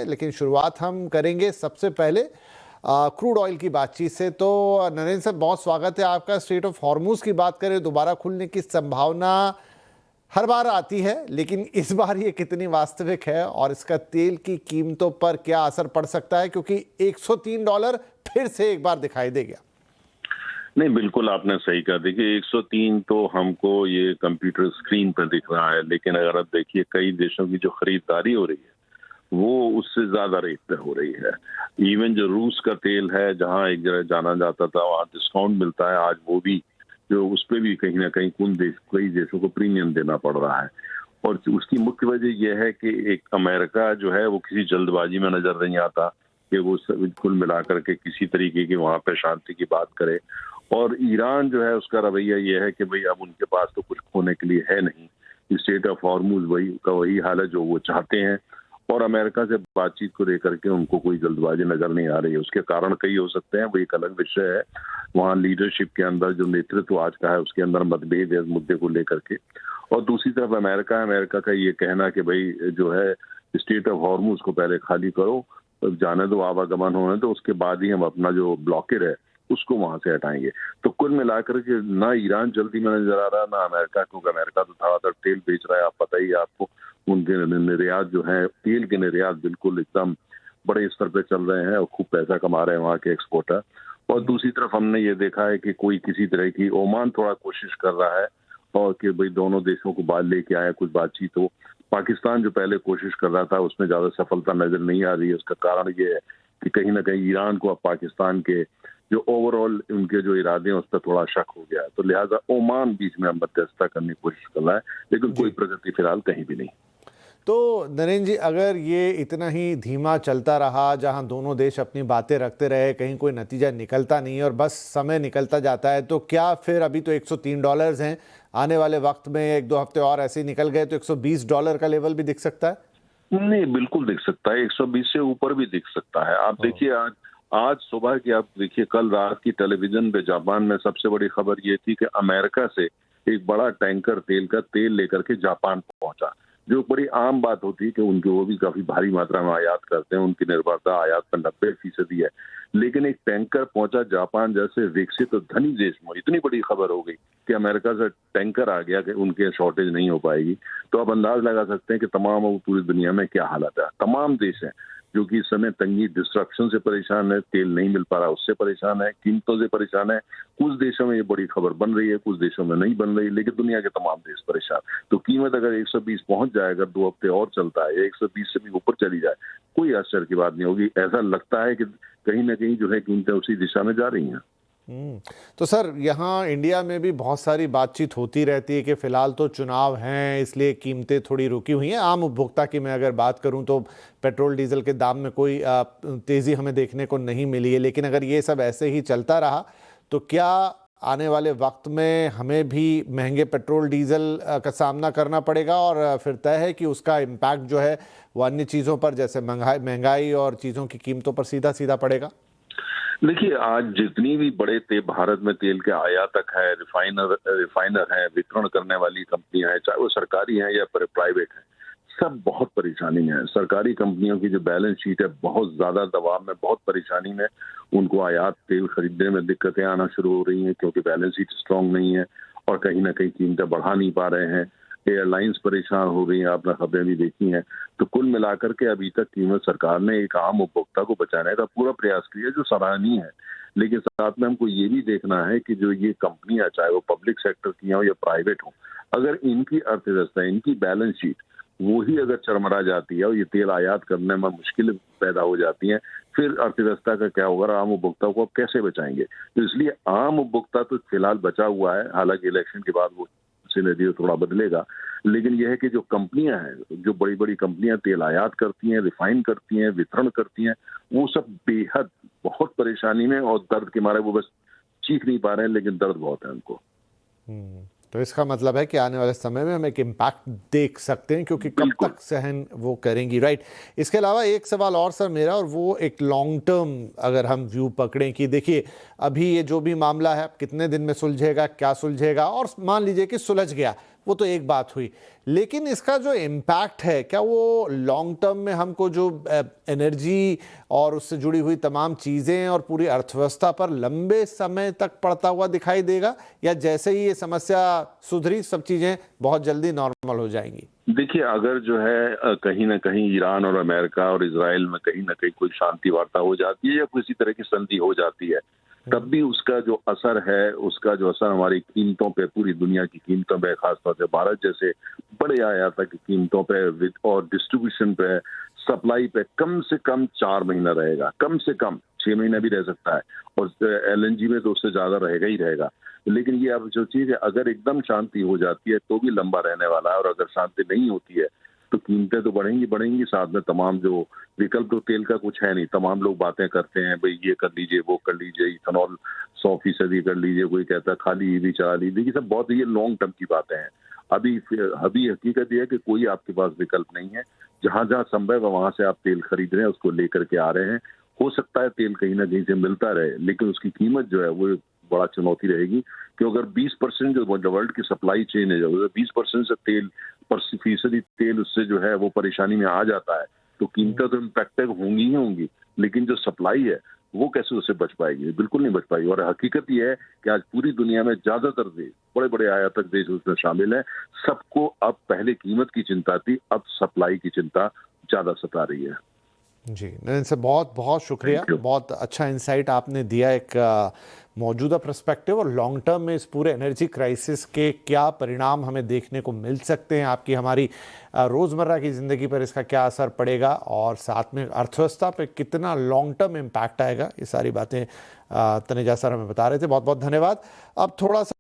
है, लेकिन शुरुआत हम करेंगे सबसे पहले क्रूड ऑयल की बातचीत से। तो नरेंद्र साहब, बहुत स्वागत है आपका। स्ट्रेट ऑफ हॉर्मुज की बात करें, दोबारा खुलने की संभावना हर बार आती है, लेकिन इस बार ये कितनी वास्तविक है और इसका तेल की कीमतों पर क्या असर पड़ सकता है, क्योंकि $103 फिर से एक बार दिखाई दे गया। नहीं, बिल्कुल आपने सही कहा। देखिए 103 तो हमको ये कंप्यूटर स्क्रीन पर दिख रहा है, लेकिन अगर आप देखिए कई देशों की जो खरीदारी हो रही है वो उससे ज्यादा रेट पे हो रही है। इवन जो रूस का तेल है, जहां एक जगह जाना जाता था वहां डिस्काउंट मिलता है, आज वो भी जो उस पर भी कहीं ना कहीं कई देशों को प्रीमियम देना पड़ रहा है। और उसकी मुख्य वजह यह है कि एक अमेरिका जो है वो किसी जल्दबाजी में नजर नहीं आता कि वो कुल मिलाकर के किसी तरीके की वहां पे शांति की बात करे। और ईरान जो है उसका रवैया ये है कि भाई अब उनके पास तो कुछ खोने के लिए है नहीं। स्ट्रेट ऑफ हॉर्मुज वही हाल है जो वो चाहते हैं, और अमेरिका से बातचीत को लेकर के उनको कोई जल्दबाजी नजर नहीं आ रही है। उसके कारण कई हो सकते हैं, वो एक अलग विषय है। वहाँ लीडरशिप के अंदर जो नेतृत्व आज का है उसके अंदर मतभेद है इस मुद्दे को लेकर के। और दूसरी तरफ अमेरिका का ये कहना कि भाई जो है स्ट्रेट ऑफ हॉर्मुज को पहले खाली करो, जाने दो, आवागमन होने दो, उसके बाद ही हम अपना जो ब्लॉकेड है उसको वहां से हटाएंगे। तो कुल मिलाकर के ना ईरान जल्दी में नजर आ रहा, ना अमेरिका, क्योंकि अमेरिका तो धड़ाधड़ तेल बेच रहा है। आप पता ही है आपको, उनके निर्यात जो है, तेल के निर्यात बिल्कुल एकदम बड़े स्तर पे चल रहे हैं और खूब पैसा कमा रहे हैं वहाँ के एक्सपोर्टर। और दूसरी तरफ हमने ये देखा है कि कोई किसी तरह की, ओमान थोड़ा कोशिश कर रहा है और कि भाई दोनों देशों को बाहर लेके आए, कुछ बातचीत हो। पाकिस्तान जो पहले कोशिश कर रहा था उसमें ज्यादा सफलता नजर नहीं आ रही है। उसका कारण ये है कि कहीं ना कहीं ईरान को अब पाकिस्तान के जो ओवरऑल उनके जो इरादे हैं उस पर थोड़ा शक हो गया है, तो लिहाजा ओमान बीच में मध्यस्थता करने की कोशिश कर रहा है, लेकिन कोई प्रगति फिलहाल कहीं भी नहीं। तो नरेंद्र जी, अगर ये इतना ही धीमा चलता रहा, जहां दोनों देश अपनी बातें रखते रहे, कहीं कोई नतीजा निकलता नहीं और बस समय निकलता जाता है, तो क्या फिर अभी तो $103 हैं, आने वाले वक्त में 1-2 हफ्ते और ऐसे ही निकल गए तो $120 का लेवल भी दिख सकता है? नहीं, बिल्कुल दिख सकता है, 120 से ऊपर भी दिख सकता है। आप देखिए आज सुबह की, आप देखिए कल रात की टेलीविजन पे जापान में सबसे बड़ी खबर ये थी कि अमेरिका से एक बड़ा टैंकर तेल लेकर के जापान पहुंचा, जो बड़ी आम बात होती है कि उनके वो भी काफी भारी मात्रा में आयात करते हैं, उनकी निर्भरता आयात पर 90% है। लेकिन एक टैंकर पहुंचा जापान जैसे विकसित और धनी देश में, इतनी बड़ी खबर हो गई कि अमेरिका से टैंकर आ गया कि उनके शॉर्टेज नहीं हो पाएगी। तो आप अंदाज लगा सकते हैं कि तमाम पूरी दुनिया में क्या हालत है। तमाम देश हैं जो कि इस समय तंगी, डिस्ट्रक्शन से परेशान है, तेल नहीं मिल पा रहा उससे परेशान है, कीमतों से परेशान है। कुछ देशों में ये बड़ी खबर बन रही है, कुछ देशों में नहीं बन रही, लेकिन दुनिया के तमाम देश परेशान। तो कीमत अगर 120 पहुंच जाए, अगर 2 हफ्ते और चलता है या 120 से भी ऊपर चली जाए, कोई आश्चर्य की बात नहीं होगी। ऐसा लगता है कि कहीं ना कहीं जो है कीमतें उसी दिशा में जा रही हैं। तो सर, यहाँ इंडिया में भी बहुत सारी बातचीत होती रहती है कि फिलहाल तो चुनाव हैं, इसलिए कीमतें थोड़ी रुकी हुई हैं। आम उपभोक्ता की मैं अगर बात करूं तो पेट्रोल डीजल के दाम में कोई तेज़ी हमें देखने को नहीं मिली है, लेकिन अगर ये सब ऐसे ही चलता रहा तो क्या आने वाले वक्त में हमें भी महंगे पेट्रोल डीजल का सामना करना पड़ेगा और फिर तय है कि उसका इम्पैक्ट जो है वो अन्य चीज़ों पर, जैसे महंगाई और चीज़ों की कीमतों पर सीधा सीधा पड़ेगा? देखिए आज जितनी भी बड़े भारत में तेल के आयातक है, रिफाइनर है, वितरण करने वाली कंपनियां हैं, चाहे वो सरकारी हैं या प्राइवेट हैं, सब बहुत परेशानी में है। सरकारी कंपनियों की जो बैलेंस शीट है बहुत ज्यादा दबाव में, बहुत परेशानी में, उनको आयात तेल खरीदने में दिक्कतें आना शुरू हो रही हैं क्योंकि बैलेंस शीट स्ट्रांग नहीं है और कहीं ना कहीं कीमतें बढ़ा नहीं पा रहे हैं। एयरलाइंस परेशान हो रही हैं, आपने खबरें भी देखी हैं। तो कुल मिलाकर के अभी तक कीमत, सरकार ने एक आम उपभोक्ता को बचाने का पूरा प्रयास किया जो सराहनीय है, लेकिन साथ में हमको ये भी देखना है कि जो ये कंपनियां, चाहे वो पब्लिक सेक्टर की हो या प्राइवेट हो, अगर इनकी अर्थव्यवस्था, इनकी बैलेंस शीट वो ही अगर चरमरा जाती है और ये तेल आयात करने में मुश्किल पैदा हो जाती है, फिर अर्थव्यवस्था का क्या होगा, आम उपभोक्ता को अब कैसे बचाएंगे। तो इसलिए आम उपभोक्ता तो फिलहाल बचा हुआ है, हालांकि इलेक्शन के बाद वो सिनेरियो थोड़ा बदलेगा। लेकिन यह है कि जो कंपनियां हैं, जो बड़ी बड़ी कंपनियां तेल आयात करती हैं, रिफाइन करती हैं, वितरण करती हैं, वो सब बेहद बहुत परेशानी में और दर्द के मारे वो बस चीख नहीं पा रहे हैं, लेकिन दर्द बहुत है उनको। तो इसका मतलब है कि आने वाले समय में हम एक इम्पैक्ट देख सकते हैं, क्योंकि कब तक सहन वो करेंगी, राइट। इसके अलावा एक सवाल और सर मेरा, और वो एक लॉन्ग टर्म अगर हम व्यू पकड़ें कि देखिए अभी ये जो भी मामला है कितने दिन में सुलझेगा, क्या सुलझेगा, और मान लीजिए कि सुलझ गया, वो तो एक बात हुई, लेकिन इसका जो इम्पैक्ट है क्या वो लॉन्ग टर्म में हमको जो एनर्जी और उससे जुड़ी हुई तमाम चीज़ें और पूरी अर्थव्यवस्था पर लंबे समय तक पड़ता हुआ दिखाई देगा, या जैसे ही ये समस्या सुधरी सब चीज़ें बहुत जल्दी नॉर्मल हो जाएंगी? देखिए, अगर जो है कहीं ना कहीं ईरान और अमेरिका और इजराइल में कहीं ना कहीं कोई शांति वार्ता हो जाती है या किसी तरह की संधि हो जाती है, तब भी उसका जो असर है, उसका जो असर हमारी कीमतों पे, पूरी दुनिया की कीमतों पे, खासतौर से भारत जैसे बड़े आयात की कीमतों पे और डिस्ट्रीब्यूशन पे, सप्लाई पे कम से कम 4 महीना रहेगा, कम से कम 6 महीना भी रह सकता है, और एलएनजी में तो उससे ज्यादा रहेगा ही रहेगा। लेकिन ये अब जो चीज है, अगर एकदम शांति हो जाती है तो भी लंबा रहने वाला है, और अगर शांति नहीं होती है तो कीमतें तो बढ़ेंगी बढ़ेंगी, साथ में तमाम जो विकल्प, तो तेल का कुछ है नहीं, तमाम लोग बातें करते हैं भाई ये कर लीजिए, वो कर लीजिए, इथेनॉल 100% कर लीजिए, कोई कहता है खाली ईवी चला लीजिए, ये सब बहुत ये लॉन्ग टर्म की बातें हैं। अभी हकीकत ये है कि कोई आपके पास विकल्प नहीं है, जहां जहां संभव है वहां से आप तेल खरीद रहे हैं, उसको लेकर के आ रहे हैं। हो सकता है तेल कहीं ना कहीं से मिलता रहे, लेकिन उसकी कीमत जो है वो बड़ा चुनौती रहेगी, कि अगर 20% जो वर्ल्ड की सप्लाई चेन है, जो 20% से तेल पर फीसदी तेल उससे जो है वो परेशानी में आ जाता है, तो कीमतें तो इम्पैक्टेड होंगी ही होंगी, लेकिन जो सप्लाई है वो कैसे उससे बच पाएगी? बिल्कुल नहीं बच पाएगी। और हकीकत ये है कि आज पूरी दुनिया में ज्यादातर देश, बड़े बड़े आयातक देश उसमें शामिल है, सबको अब पहले कीमत की चिंता थी, अब सप्लाई की चिंता ज्यादा सता रही है। जी, नरेंद्र से बहुत बहुत शुक्रिया, बहुत अच्छा इंसाइट आपने दिया, एक मौजूदा पर्सपेक्टिव और लॉन्ग टर्म में इस पूरे एनर्जी क्राइसिस के क्या परिणाम हमें देखने को मिल सकते हैं, आपकी हमारी रोज़मर्रा की ज़िंदगी पर इसका क्या असर पड़ेगा, और साथ में अर्थव्यवस्था पे कितना लॉन्ग टर्म इम्पैक्ट आएगा, ये सारी बातें तनेजा सर हमें बता रहे थे। बहुत बहुत धन्यवाद। अब थोड़ा सा